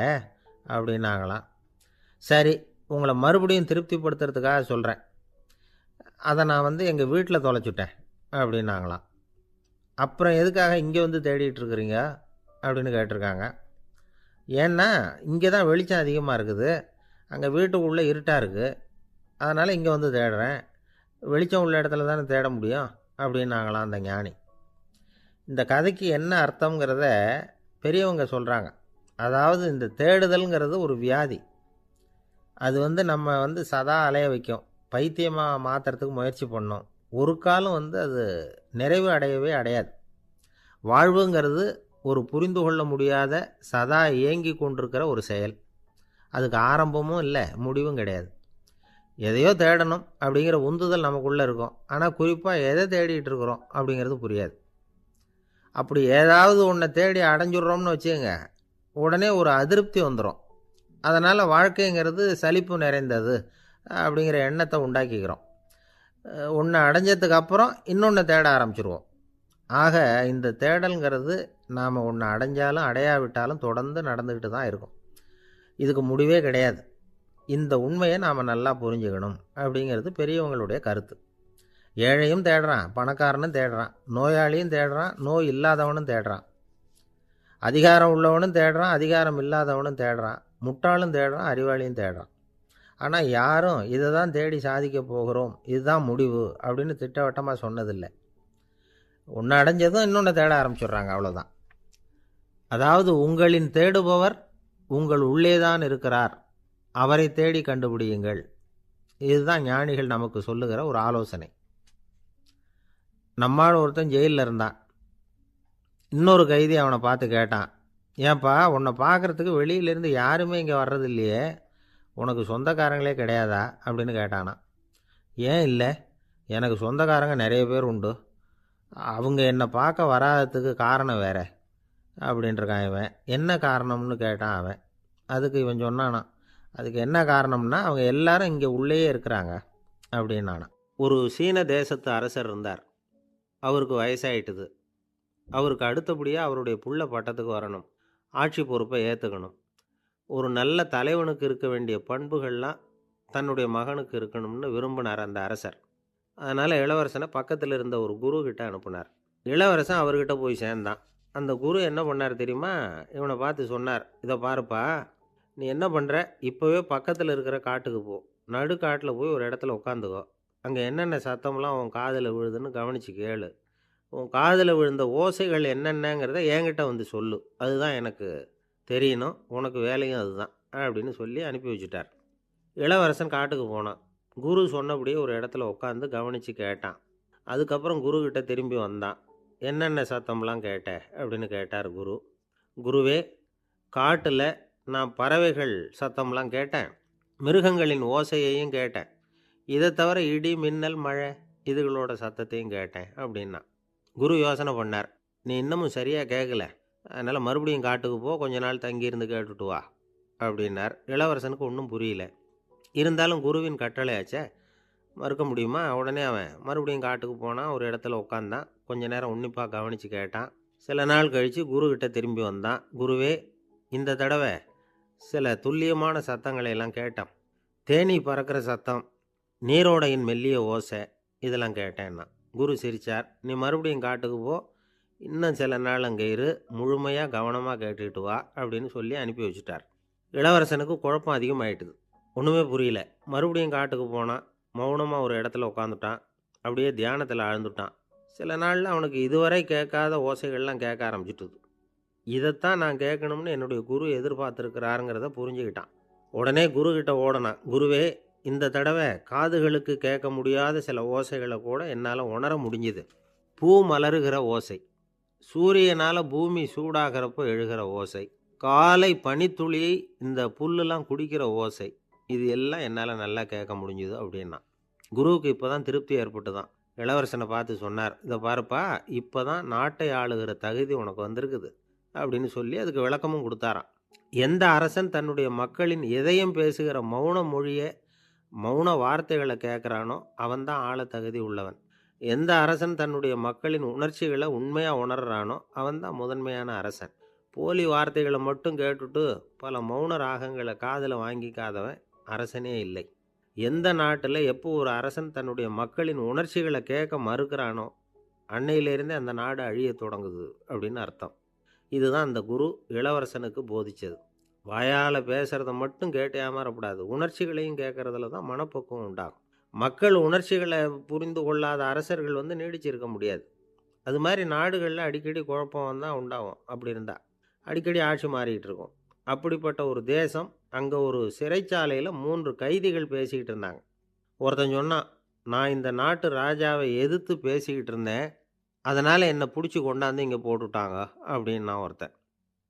அப்படின்னாங்களாம். சரி, உங்களை மறுபடியும் திருப்திப்படுத்துறதுக்காக சொல்கிறேன், அதை நான் எங்கள் வீட்டில் தொலைச்சிட்டேன் அப்படின்னாங்களாம். அப்புறம் எதுக்காக இங்கே வந்து தேடிட்டு இருக்கிறீங்க அப்படின்னு கேட்டிருக்காங்க. ஏன்னா இங்கே தான் வெளிச்சம் அதிகமாக இருக்குது, அங்கே வீட்டுக்குள்ளே இருட்டாக இருக்குது, அதனால் இங்கே வந்து தேடுறேன், வெளிச்சம் உள்ள இடத்துல தானே தேட முடியும் அப்படின்னாங்களாம் அந்த ஞானி. இந்த கதைக்கு என்ன அர்த்தங்கிறத பெரியவங்க சொல்கிறாங்க. அதாவது இந்த தேடுதல்ங்கிறது ஒரு வியாதி. அது நம்ம சதா அலைய வைக்கும், பைத்தியமாக மாற்றுறதுக்கு முயற்சி பண்ணோம். ஒரு காலம் அது நிறைவு அடையவே அடையாது. வாழ்வுங்கிறது ஒரு புரிந்து கொள்ள முடியாத சதா இயங்கி கொண்டிருக்கிற ஒரு செயல். அதுக்கு ஆரம்பமும் இல்லை, முடிவும் கிடையாது. எதையோ தேடணும் அப்படிங்கிற உந்துதல் நமக்குள்ளே இருக்கும். ஆனால் குறிப்பாக எதை தேடிட்டு இருக்கிறோம் அப்படிங்கிறது புரியாது. அப்படி ஏதாவது ஒன்றை தேடி அடைஞ்சிடுறோம்னு வச்சுக்கோங்க, உடனே ஒரு அதிருப்தி வந்துடும். அதனால் வாழ்க்கைங்கிறது சலிப்பு நிறைந்தது அப்படிங்கிற எண்ணத்தை உண்டாக்கிக்கிறோம். ஒன்று அடைஞ்சதுக்கு அப்புறம் இன்னொன்று தேட ஆரம்பிச்சிருவோம். ஆக இந்த தேடல்ங்கிறது நாம் ஒன்று அடைஞ்சாலும் அடையாவிட்டாலும் தொடர்ந்து நடந்துக்கிட்டு தான் இருக்கும். இதுக்கு முடிவே கிடையாது. இந்த உண்மையை நாம் நல்லா புரிஞ்சுக்கணும் அப்படிங்கிறது பெரியவங்களுடைய கருத்து. ஏழையும் தேடுறான், பணக்காரனும் தேடுறான், நோயாளியும் தேடுறான், நோய் இல்லாதவனும் தேடுறான், அதிகாரம் உள்ளவனும் தேடுறான், அதிகாரம் இல்லாதவனும் தேடுறான், முட்டாளும் தேடுறான், அறிவாளியும் தேடுறான். ஆனால் யாரும் இதை தான் தேடி சாதிக்க போகிறோம், இதுதான் முடிவு அப்படின்னு திட்டவட்டமாக சொன்னதில்லை. ஒன்று அடைஞ்சதும் இன்னொன்று தேட ஆரம்பிச்சிடுறாங்க, அவ்வளோதான். அதாவது உங்களின் தேடுபவர் உங்கள் உள்ளே தான் இருக்கிறார், அவரை தேடி கண்டுபிடியுங்கள். இதுதான் ஞானிகள் நமக்கு சொல்லுகிற ஒரு ஆலோசனை. நம்மால் ஒருத்தன் ஜெயிலில் இருந்தான். இன்னொரு கைதி அவனை பார்த்து கேட்டான், ஏன்பா உன்னை பார்க்குறதுக்கு வெளியிலேருந்து யாருமே இங்கே வர்றது இல்லையே, உனக்கு சொந்தக்காரங்களே கிடையாதா அப்படின்னு கேட்டானா. ஏன் இல்லை, எனக்கு சொந்தக்காரங்க நிறைய பேர் உண்டு, அவங்க என்னை பார்க்க வராததுக்கு காரணம் வேற அப்படின்ட்டுருக்கான் இவன். என்ன காரணம்னு கேட்டான் அவன். அதுக்கு இவன் சொன்னானா, அதுக்கு என்ன காரணம்னா அவங்க எல்லாரும் இங்கே உள்ளேயே இருக்கிறாங்க அப்படின்னானா. ஒரு சீன தேசத்து அரசர் இருந்தார். அவருக்கு வயசாயிட்டுது. அவருக்கு அடுத்தபடியாக அவருடைய புள்ள பட்டத்துக்கு வரணும், ஆட்சி பொறுப்பை ஏற்றுக்கணும். ஒரு நல்ல தலைவனுக்கு இருக்க வேண்டிய பண்புகள்லாம் தன்னுடைய மகனுக்கு இருக்கணும்னு விரும்பினார் அந்த அரசர். அதனால் இளவரசனை பக்கத்தில் இருந்த ஒரு குரு கிட்ட அனுப்புனார். இளவரசன் அவர்கிட்ட போய் சேர்ந்தான். அந்த குரு என்ன பண்ணார் தெரியுமா, இவனை பார்த்து சொன்னார், இதை பாருப்பா, நீ என்ன பண்ணுற, இப்போவே பக்கத்தில் இருக்கிற காட்டுக்கு போ, நடு காட்டில் போய் ஒரு இடத்துல உட்காந்துக்கோ, அங்கே என்னென்ன சத்தம்லாம் உன் காதில் விழுதுன்னு கவனித்து கேளு, உன் காதில் விழுந்த ஓசைகள் என்னென்னங்கிறத என்கிட்ட வந்து சொல்லு, அதுதான் எனக்கு தெரியணும், உனக்கு வேலையும் அதுதான் அப்படின்னு சொல்லி அனுப்பி வச்சுட்டார். இளவரசன் காட்டுக்கு போனான். குரு சொன்னபடியே ஒரு இடத்துல உட்காந்து கவனித்து கேட்டான். அதுக்கப்புறம் குருக்கிட்ட திரும்பி வந்தான். என்னென்ன சத்தம்லாம் கேட்ட அப்படின்னு கேட்டார் குரு. குருவே, காட்டில் நான் பறவைகள் சத்தம்லாம் கேட்டேன், மிருகங்களின் ஓசையையும் கேட்டேன், இதை தவிர இடி மின்னல் மழை இதுகளோட சத்தத்தையும் கேட்டேன் அப்படின்னா. குரு யோசனை பண்ணார், நீ இன்னமும் சரியாக கேட்கல, அதனால் மறுபடியும் காட்டுக்கு போ, கொஞ்ச நாள் தங்கியிருந்து கேட்டுட்டு வா அப்படின்னார். இளவரசனுக்கு ஒன்றும் புரியல. இருந்தாலும் குருவின் கட்டளையாச்சே, மறுக்க முடியுமா? உடனே அவன் மறுபடியும் காட்டுக்கு போனான். ஒரு இடத்துல உட்காந்தான். கொஞ்ச நேரம் உன்னிப்பாக கவனித்து கேட்டான். சில நாள் கழித்து குருக்கிட்ட திரும்பி வந்தான். குருவே, இந்த தடவை சில துல்லியமான சத்தங்களை எல்லாம் கேட்டான். தேனீ பறக்கிற சத்தம், நீரோடையின் மெல்லிய ஓசை, இதெல்லாம் கேட்டேன்னா. குரு சிரித்தார். நீ மறுபடியும் காட்டுக்கு போ, இன்னும் சில நாள் அங்கே இரு, முழுமையாக கவனமாக கேட்டுக்கிட்டு வா அப்படின்னு சொல்லி அனுப்பி வச்சுட்டார். இளவரசனுக்கு குழப்பம் அதிகமாயிட்டுது. ஒன்றுமே புரியல. மறுபடியும் காட்டுக்கு போனான். மௌனமாக ஒரு இடத்துல உட்காந்துட்டான். அப்படியே தியானத்தில் ஆழ்ந்துட்டான். சில நாளில் அவனுக்கு இதுவரை கேட்காத ஓசைகள்லாம் கேட்க ஆரம்பிச்சிட்டுது. இதைத்தான் நான் கேட்கணும்னு என்னுடைய குரு எதிர்பார்த்துருக்கிறாருங்கிறத புரிஞ்சுக்கிட்டான். உடனே குருக்கிட்ட ஓடனான். குருவே, இந்த தடவை காதுகளுக்கு கேட்க முடியாத சில ஓசைகளை கூட என்னால் உணர முடிஞ்சுது. பூ மலருகிற ஓசை, சூரியனால் பூமி சூடாகிறப்போ எழுகிற ஓசை, காலை பனித்துளியை இந்த புல்லுலாம் குடிக்கிற ஓசை, இது எல்லாம் என்னால் நல்லா கேட்க முடிஞ்சுது அப்படின்னா. குருவுக்கு இப்போ தான் திருப்தி ஏற்பட்டு தான். இளவரசனை பார்த்து சொன்னார், இதை பாருப்பா, இப்போ தான் நாட்டை ஆளுகிற தகுதி உனக்கு வந்திருக்குது அப்படின்னு சொல்லி அதுக்கு விளக்கமும் கொடுத்தாராம். எந்த அரசன் தன்னுடைய மக்களின் இதயம் பேசுகிற மௌன மொழியை, மௌன வார்த்தைகளை கேட்குறானோ அவன்தான் ஆள தகுதி உள்ளவன். எந்த அரசன் தன்னுடைய மக்களின் உணர்ச்சிகளை உண்மையாக உணர்றானோ அவன்தான் முதன்மையான அரசன். போலி வார்த்தைகளை மட்டும் கேட்டுட்டு பல மௌன ராகங்களை காதில் வாங்கிக்காதவன் அரசனே இல்லை. எந்த நாட்டில் எப்போ ஒரு அரசன் தன்னுடைய மக்களின் உணர்ச்சிகளை கேட்க மறுக்கிறானோ அன்னையிலேருந்தே அந்த நாடு அழிய தொடங்குது அப்படின்னு அர்த்தம். இதுதான் அந்த குரு இளவரசனுக்கு போதிச்சது. வாயால் பேசுகிறத மட்டும் கேட்டு ஏமாறக்கூடாது, உணர்ச்சிகளையும் கேட்குறதுல தான் மனப்பக்குவம் உண்டாகும். மக்கள் உணர்ச்சிகளை புரிந்து கொள்ளாத அரசர்கள் நீடிச்சிருக்க முடியாது. அது மாதிரி நாடுகளில் அடிக்கடி குழப்பம் தான் உண்டாகும். அப்படி இருந்தால் அடிக்கடி ஆட்சி மாறிக்கிட்டு இருக்கும். அப்படிப்பட்ட ஒரு தேசம், அங்கே ஒரு சிறைச்சாலையில் 3 கைதிகள் பேசிக்கிட்டு இருந்தாங்க. ஒருத்தன் சொன்னான், நான் இந்த நாட்டு ராஜாவை எதிர்த்து பேசிக்கிட்டு இருந்தேன், அதனால் என்னை பிடிச்சி கொண்டாந்து இங்கே போட்டுட்டாங்க அப்படின்னா ஒருத்தன்.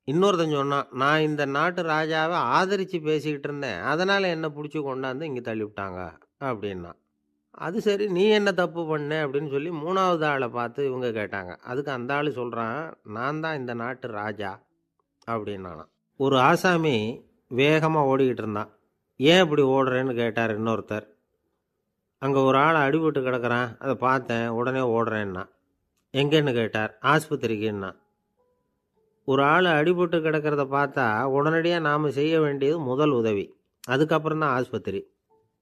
இன்னொருத்தன் சொன்னான், நான் இந்த நாட்டு ராஜாவை ஆதரித்து பேசிக்கிட்டு இருந்தேன், அதனால் என்னை பிடிச்சி கொண்டாந்து இங்கே தள்ளிவிட்டாங்க அப்படின்னா. அது சரி, நீ என்ன தப்பு பண்ண அப்படின்னு சொல்லி 3வது ஆளை பார்த்து இவங்க கேட்டாங்க. அதுக்கு அந்த ஆள் சொல்கிறான், நான் தான் இந்த நாட்டு ராஜா அப்படின்னானாம். ஒரு ஆசாமி வேகமாக ஓடிக்கிட்டு இருந்தான். ஏன் இப்படி ஓடுறேன்னு கேட்டார் இன்னொருத்தர். அங்கே ஒரு ஆள் அடிபட்டு கிடக்குறான், அதை பார்த்தேன், உடனே ஓடுறேன்னா. எங்கேன்னு கேட்டார். ஆஸ்பத்திரிக்குன்னா. ஒரு ஆள் அடிபட்டு கிடக்கிறத பார்த்தா உடனடியாக நாம் செய்ய வேண்டியது முதல் உதவி, அதுக்கப்புறம் தான் ஆஸ்பத்திரி.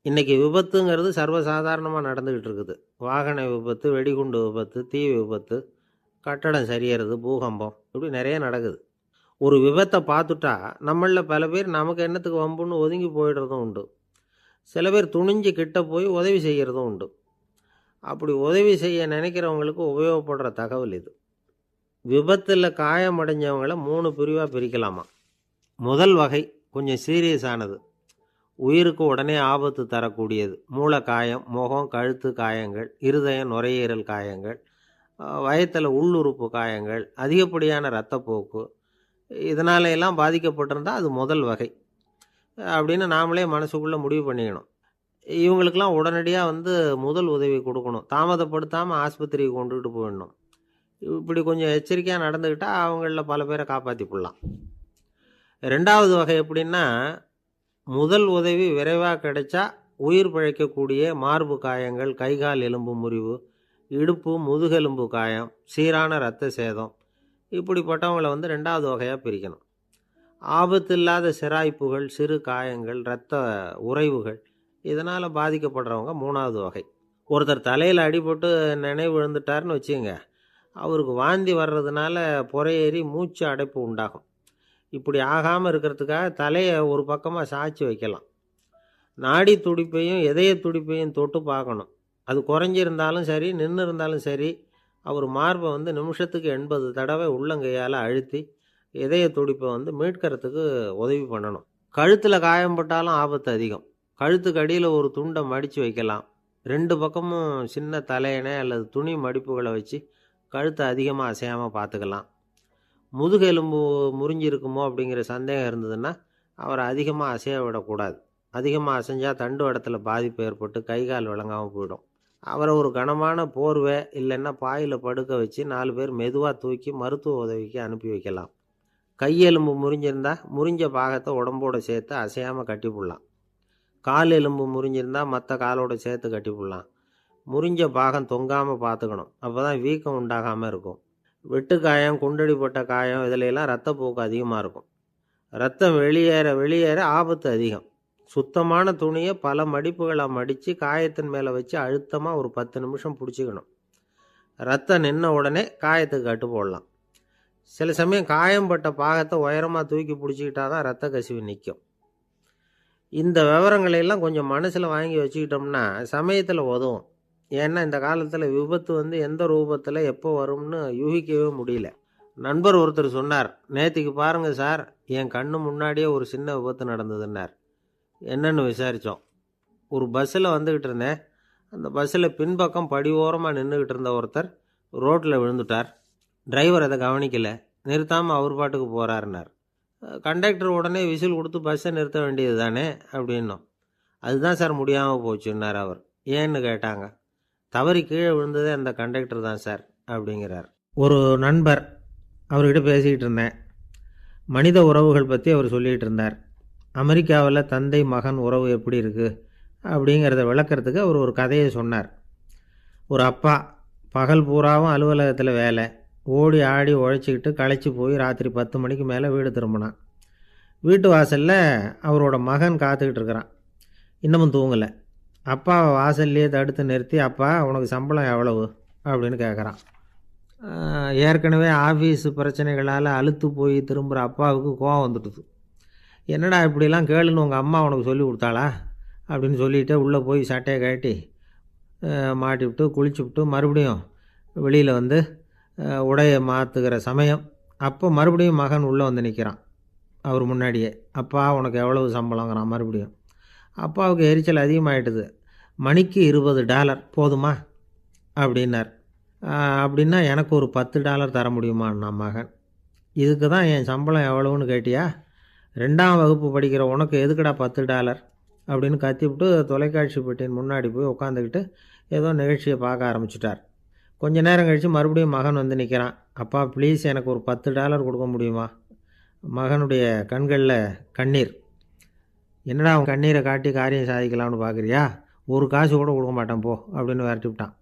இன்றைக்கி விபத்துங்கிறது சர்வசாதாரணமாக நடந்துக்கிட்டு இருக்குது. வாகன விபத்து, வெடிகுண்டு விபத்து, தீ விபத்து, கட்டடம் சரியறது, பூகம்பம், இப்படி நிறைய நடக்குது. ஒரு விபத்தை பார்த்துட்டா நம்மளில் பல பேர் நமக்கு என்னத்துக்கு வம்புன்னு ஒதுங்கி போயிடுறதும் உண்டு. சில பேர் துணிஞ்சு கிட்ட போய் உதவி செய்கிறதும் உண்டு. அப்படி உதவி செய்ய நினைக்கிறவங்களுக்கு உபயோகப்படுற தகவல் இது. விபத்தில் காயமடைஞ்சவங்களை 3 பிரிவாக பிரிக்கலாமா. முதல் வகை கொஞ்சம் சீரியஸானது, உயிருக்கு உடனே ஆபத்து தரக்கூடியது. மூளை காயம், முகம், கழுத்து காயங்கள், இருதயம், நுரையீரல் காயங்கள், வயத்தில் உள்ளுறுப்பு காயங்கள், அதிகப்படியான இரத்தப்போக்கு, இதனால எல்லாம் பாதிக்கப்பட்டிருந்தால் அது முதல் வகை அப்படின்னு நாமளே மனசுக்குள்ளே முடிவு பண்ணிக்கணும். இவங்களுக்கெல்லாம் உடனடியாக முதல் உதவி கொடுக்கணும். தாமதப்படுத்தாமல் ஆஸ்பத்திரிக்கு கொண்டுகிட்டு போயிடணும். இப்படி கொஞ்சம் எச்சரிக்கையாக நடந்துக்கிட்டால் அவங்களில் பல பேரை காப்பாற்றி போடலாம். 2வது வகை எப்படின்னா, முதல் உதவி விரைவாக கிடைச்சா உயிர் பிழைக்கக்கூடிய மார்பு காயங்கள், கைகால் எலும்பு முறிவு, இடுப்பு முதுகெலும்பு காயம், சீரான இரத்த சேதம், இப்படிப்பட்டவங்களை 2வது வகையாக பிரிக்கணும். ஆபத்து இல்லாத சிராய்ப்புகள், சிறு காயங்கள், இரத்த உறைவுகள், இதனால் பாதிக்கப்படுறவங்க 3வது வகை. ஒருத்தர் தலையில் அடிபட்டு நினைவு விழுந்துட்டார்னு வச்சுங்க, அவருக்கு வாந்தி வர்றதுனால புறையேறி மூச்சு அடைப்பு உண்டாகும். இப்படி ஆகாமல் இருக்கிறதுக்காக தலையை ஒரு பக்கமாக சாய்ச்சி வைக்கலாம். நாடி துடிப்பையும் இதய துடிப்பையும் தொட்டு பார்க்கணும். அது குறைஞ்சிருந்தாலும் சரி, நின்று இருந்தாலும் சரி, அவர் மார்பை நிமிஷத்துக்கு 80 தடவை உள்ளங்கையால் அழுத்தி இதய துடிப்பை மீட்கிறதுக்கு உதவி பண்ணணும். கழுத்தில் காயம்பட்டாலும் ஆபத்து அதிகம். கழுத்துக்கு அடியில் ஒரு துண்டை மடித்து வைக்கலாம். 2 பக்கமும் சின்ன தலையணை அல்லது துணி மடிப்புகளை வச்சு கழுத்தை அதிகமாக அசையாமல் பார்த்துக்கலாம். முதுகெலும்பு முறிஞ்சிருக்குமோ அப்படிங்கிற சந்தேகம் இருந்ததுன்னா அவரை அதிகமாக அசைய விடக்கூடாது. அதிகமாக அசைஞ்சால் தண்டு இடத்துல பாதிப்பு ஏற்பட்டு கை கால் விளங்காமல் போயிடும். அவரை ஒரு கனமான போர்வை இல்லைன்னா பாயில் படுக்க வச்சு 4 பேர் மெதுவாக தூக்கி மருத்துவ உதவிக்கு அனுப்பி வைக்கலாம். கையெலும்பு முறிஞ்சிருந்தால் முறிஞ்ச பாகத்தை உடம்போடு சேர்த்து அசையாமல் கட்டி போடலாம். கால் எலும்பு முறிஞ்சிருந்தால் மற்ற காலோடு சேர்த்து கட்டி போடலாம். முறிஞ்ச பாகம் தொங்காமல் பார்த்துக்கணும். அப்போ தான் வீக்கம் உண்டாகாமல் இருக்கும். வெட்டு காயம், குண்டடிப்பட்ட காயம், இதிலெல்லாம் இரத்தப்போக்கு அதிகமாக இருக்கும். ரத்தம் வெளியேற ஆபத்து அதிகம். சுத்தமான துணியை பல மடிப்புகளை மடித்து காயத்தின் மேலே வச்சு அழுத்தமாக ஒரு 10 நிமிஷம் பிடிச்சிக்கணும். ரத்தம் நின்ன உடனே காயத்துக்கு கட்டு போடலாம். சில சமயம் காயம்பட்ட பாகத்தை உயரமாக தூக்கி பிடிச்சிக்கிட்டா தான் ரத்த கசிவு நிற்கும். இந்த விவரங்களையெல்லாம் கொஞ்சம் மனசில் வாங்கி வச்சுக்கிட்டோம்னா சமயத்தில் உதவும். ஏன்னா இந்த காலத்தில் விபத்து எந்த ரூபத்தில் எப்போ வரும்னு யூகிக்கவே முடியல. நண்பர் ஒருத்தர் சொன்னார், நேற்றுக்கு பாருங்கள் சார், என் கண்ணு முன்னாடியே ஒரு சின்ன விபத்து நடந்ததுன்னார். என்னன்னு விசாரித்தோம். ஒரு பஸ்ஸில் வந்துக்கிட்டு இருந்தேன். அந்த பஸ்ஸில் பின்பக்கம் படி ஓரமாக நின்றுக்கிட்டு இருந்த ஒருத்தர் ரோட்டில் விழுந்துட்டார். டிரைவர் அதை கவனிக்கலை, நிறுத்தாமல் அவர் பாட்டுக்கு போகிறாருன்னார். கண்டக்டர் உடனே விசில் கொடுத்து பஸ்ஸை நிறுத்த வேண்டியது தானே அப்படின்னோம். அதுதான் சார் முடியாமல் போச்சுன்னார் அவர். ஏன்னு கேட்டாங்க. தவறி கீழே விழுந்ததே அந்த கண்டக்டர் தான் சார் அப்படிங்கிறார். ஒரு நண்பர், அவர்கிட்ட பேசிக்கிட்டு இருந்தேன். மனித உறவுகள் பற்றி அவர் சொல்லிகிட்டு இருந்தார். அமெரிக்காவில் தந்தை மகன் உறவு எப்படி இருக்குது அப்படிங்கிறத விளக்கிறதுக்கு அவர் ஒரு கதையை சொன்னார். ஒரு அப்பா பகல் பூராவும் அலுவலகத்தில் வேலை, ஓடி ஆடி உழைச்சிக்கிட்டு களைச்சி போய் ராத்திரி 10 மணிக்கு மேலே வீடு திரும்பினான். வீட்டு வாசலில் அவரோட மகன் காத்துக்கிட்டு இருக்கிறான். இன்னமும் தூங்கலை. அப்பாவை வாசல்லையே தடுத்து நிறுத்தி, அப்பா உனக்கு சம்பளம் எவ்வளவு அப்படின்னு கேட்குறான். ஏற்கனவே ஆஃபீஸ் பிரச்சனைகளால் அலுத்து போய் திரும்புகிற அப்பாவுக்கு கோவம் வந்துட்டுது. என்னடா இப்படிலாம் கேளுன்னு உங்கள் அம்மா உனக்கு சொல்லி கொடுத்தாளா அப்படின்னு சொல்லிவிட்டு உள்ளே போய் சட்டையை கட்டி மாட்டிவிட்டு குளிச்சுவிட்டு மறுபடியும் வெளியில் உடையை மாற்றுகிற சமயம் அப்போ மறுபடியும் மகன் உள்ளே நிற்கிறான் அவர் முன்னாடியே. அப்பா உனக்கு எவ்வளவு சம்பளங்கிறான் மறுபடியும். அப்பாவுக்கு எரிச்சல் அதிகமாகிட்டுது. மணிக்கு $20 போதுமா அப்படின்னார். அப்படின்னா எனக்கு ஒரு $10 தர முடியுமான்னா மகன். இதுக்கு தான் என் சம்பளம் எவ்வளவுன்னு கேட்டியா? 2ஆம் வகுப்பு படிக்கிற உனக்கு எதுக்குடா $10? அப்படின்னு கத்திவிட்டு தொலைக்காட்சி பெட்டியின் முன்னாடி போய் உட்காந்துக்கிட்டு ஏதோ நிகழ்ச்சியை பார்க்க ஆரம்பிச்சிட்டார். கொஞ்ச நேரம் கழித்து மறுபடியும் மகன் வந்து நிற்கிறான். அப்பா ப்ளீஸ் எனக்கு ஒரு $10 கொடுக்க முடியுமா? மகனுடைய கண்களில் கண்ணீர். என்னடா அவன் கண்ணீரை காட்டி காரியம் சாதிக்கலாம்னு பார்க்குறியா? ஒரு காசு கூட கொடுக்க மாட்டான் போ அப்படின்னு விரட்டி விட்டான்.